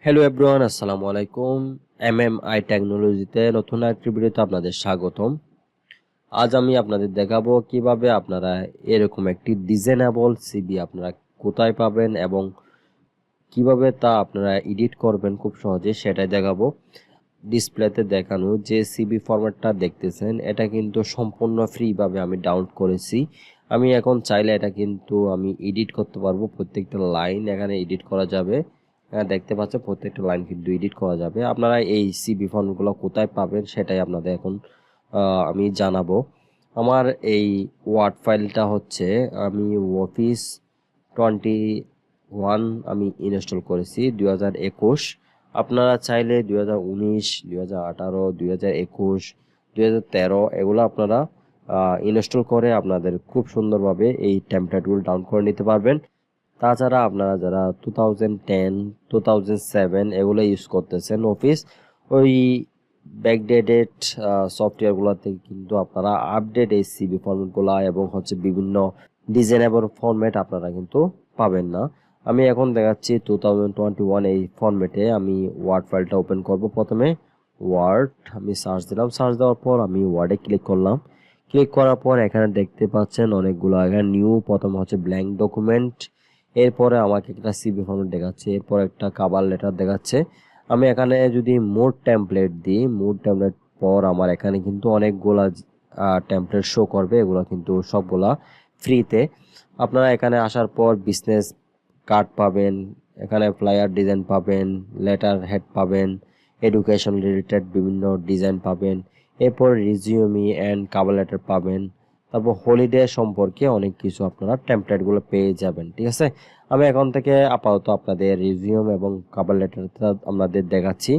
Hello everyone, আসসালামু আলাইকুম। MMI টেকনোলজিতে নতুন একটি ভিডিওতে আপনাদের স্বাগতম। আজ আমি আপনাদের দেখাবো কিভাবে আপনারা এরকম একটি ডিজাইনেবল সিভি আপনারা কোথায় পাবেন এবং কিভাবে তা আপনারা এডিট করবেন খুব সহজে সেটাই দেখাবো। ডিসপ্লেতে দেখানো যে সিভি ফরম্যাটটা দেখতেছেন এটা কিন্তু সম্পূর্ণ ফ্রিভাবে আমি ডাউনলোড করেছি। আমি এখন চাইলে এটা কিন্তু আমি এডিট করতে পারবো। প্রত্যেকটা লাইন এখানে এডিট করা যাবে। দেখতে পাচ্ছেন প্রত্যেকটা লাইন কিন্তু এডিট করা যাবে। আপনারা এই সিভি ফর্মগুলো কোথায় পাবেন সেটাই আপনাদের এখন আমি জানাবো। আমার এই ওয়ার্ড ফাইলটা হচ্ছে আমি অফিস 21 আমি ইনস্টল করেছি 2021। আপনারা চাইলে 2019, 2018, 2021, 2013 এগুলো আপনারা ইনস্টল করে আপনাদের খুব সুন্দরভাবে এই টেমপ্লেটগুলো ডাউনলোড করে নিতে পারবেন। তাছাড়া আপনারা যারা 2010, 2007 এগুলো ইউজ করতেছেন অফিস, ওই ব্যাকডেটেড সফটওয়্যারগুলো থেকে কিন্তু আপনারা আপডেট এই সিভি ফরম্যাটগুলো এবং হচ্ছে বিভিন্ন ডিজাইনেবল ফরম্যাট আপনারা কিন্তু পাবেন না। আমি এখন দেখাচ্ছি 2021 এই ফরম্যাটে আমি ওয়ার্ড ফাইলটা ওপেন করব। প্রথমে ওয়ার্ড আমি সার্চ দিলাম, সার্চ দেওয়ার পর আমি ওয়ার্ডে ক্লিক করলাম। ক্লিক করার পর এখানে দেখতে পাচ্ছেন অনেকগুলো এখানে নিউ, প্রথম হচ্ছে ব্ল্যাঙ্ক ডকুমেন্ট, এরপরে আমাকে একটা সিভি ফরম্যাট দেখাচ্ছে, এরপর একটা কভার লেটার দেখাচ্ছে। আমি এখানে যদি মোড টেমপ্লেট দিই, মোড টেমপ্লেট পর আমার এখানে কিন্তু অনেকগুলা টেমপ্লেট শো করবে। এগুলো কিন্তু সবগুলা ফ্রিতে। আপনারা এখানে আসার পর বিজনেস কার্ড পাবেন, এখানে ফ্লায়ার ডিজাইন পাবেন, লেটার হেড পাবেন, এডুকেশন রিলেটেড বিভিন্ন ডিজাইন পাবেন, এরপর রিজিউমি অ্যান্ড কভার লেটার পাবেন, তারপর হলিডে সম্পর্কে অনেক কিছু আপনারা টেমপ্লেটগুলো পেয়ে যাবেন। ঠিক আছে, আমি এখন থেকে আপাতত আপনাদের রিজিউম এবং কভার লেটারটা আপনাদের দেখাচ্ছি।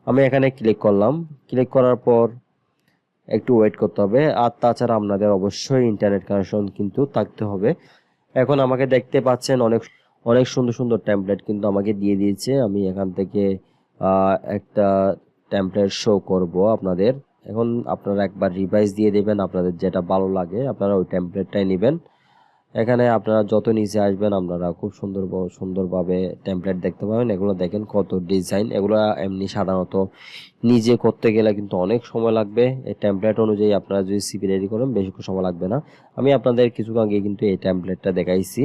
আমি এখানে ক্লিক করলাম। ক্লিক করার পর একটু ওয়েট করতে হবে, আর তাছাড়া আপনাদের অবশ্যই ইন্টারনেট কানেকশন কিন্তু থাকতে হবে। এখন আমাকে দেখতে পাচ্ছেন অনেক অনেক সুন্দর সুন্দর টেমপ্লেট কিন্তু আমাকে দিয়ে দিয়েছে। আমি এখান থেকে একটা টেমপ্লেট শো করব আপনাদের। এখন আপনারা একবার রিভাইজ দিয়ে দেবেন, আপনাদের যেটা ভালো লাগে আপনারা ওই টেমপ্লেটটাই নেবেন। এখানে আপনারা যত নিচে আসবেন আপনারা খুব সুন্দরভাবে টেমপ্লেট দেখতে পাবেন। এগুলো দেখেন কত ডিজাইন, এগুলো এমনি সাধারণত নিজে করতে গেলে কিন্তু অনেক সময় লাগবে। এই টেমপ্লেট অনুযায়ী আপনারা যদি সিভি রেডি করেন বেশি সময় লাগবে না। আমি আপনাদের কিছু আগে কিন্তু এই টেমপ্লেটটা দেখাইছি।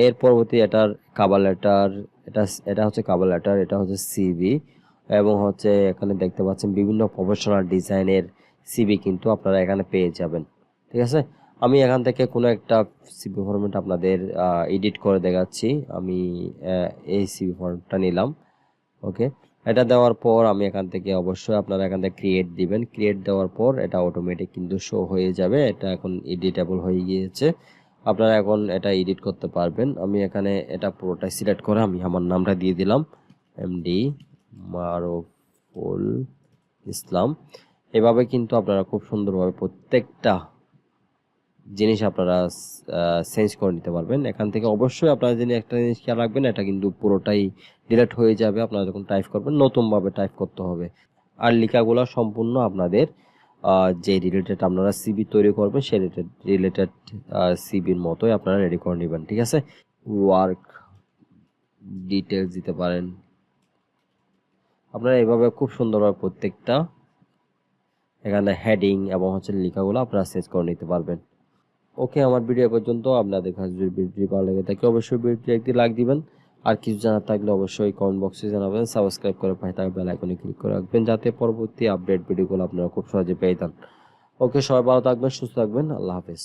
এর পরবর্তী এটার কভার লেটার, এটা এটা হচ্ছে কভার লেটার, এটা হচ্ছে সিভি, এবং হচ্ছে এখানে দেখতে পাচ্ছেন বিভিন্ন প্রফেশনাল ডিজাইনের সিভি কিন্তু আপনারা এখানে পেয়ে যাবেন। ঠিক আছে, আমি এখান থেকে কোনো একটা সিভি ফরম্যাট আপনাদের এডিট করে দেখাচ্ছি। আমি এই সিভি ফরম্যাটটা নিলাম। ওকে, এটা দেওয়ার পর আমি এখান থেকে অবশ্যই আপনারা এখান থেকে ক্রিয়েট দিবেন। ক্রিয়েট দেওয়ার পর এটা অটোমেটিক কিন্তু শো হয়ে যাবে। এটা এখন এডিটেবল হয়ে গিয়েছে, আপনারা এখন এটা এডিট করতে পারবেন। আমি এখানে এটা পুরোটাই সিলেক্ট করে আমি আমার নামটা দিয়ে দিলাম, এমডি মারুফুল ইসলাম। এভাবে কিন্তু আপনারা খুব সুন্দরভাবে প্রত্যেকটা জিনিস আপনারা চেঞ্জ করে নিতে পারবেন। এখান থেকে অবশ্যই আপনারা যিনি একটা জিনিস খেয়াল রাখবেন, এটা কিন্তু পুরোটাই ডিলিট হয়ে যাবে আপনারা যখন টাইপ করবেন, নতুনভাবে টাইপ করতে হবে। আর লেখাগুলো সম্পূর্ণ আপনাদের যে রিলেটেড আপনারা সিভি তৈরি করবেন সেই রিলেটেড সিভির মতোই আপনারা রেডি করে নেবেন। ঠিক আছে, ওয়ার্ক ডিটেলস দিতে পারেন আপনারা। এভাবে খুব সুন্দরভাবে প্রত্যেকটা এখানে হেডিং এবং হচ্ছে লেখাগুলো আপনারা চেঞ্জ করে নিতে পারবেন। ওকে, আমার ভিডিও পর্যন্ত। আপনাদের কাছে যদি ভিডিওটি ভালো লেগে থাকে অবশ্যই ভিডিওটি একটি লাইক দিবেন। আর কিছু জানার থাকলে অবশ্যই কমেন্ট বক্সে জানাবেন। সাবস্ক্রাইব করে পাশে থাকা বেল আইকনে ক্লিক করে রাখবেন যাতে পরবর্তী আপডেট ভিডিওগুলো আপনারা খুব সহজে পেয়ে যান। ওকে, সবাই ভালো থাকবেন, সুস্থ থাকবেন, আল্লাহ হাফেজ।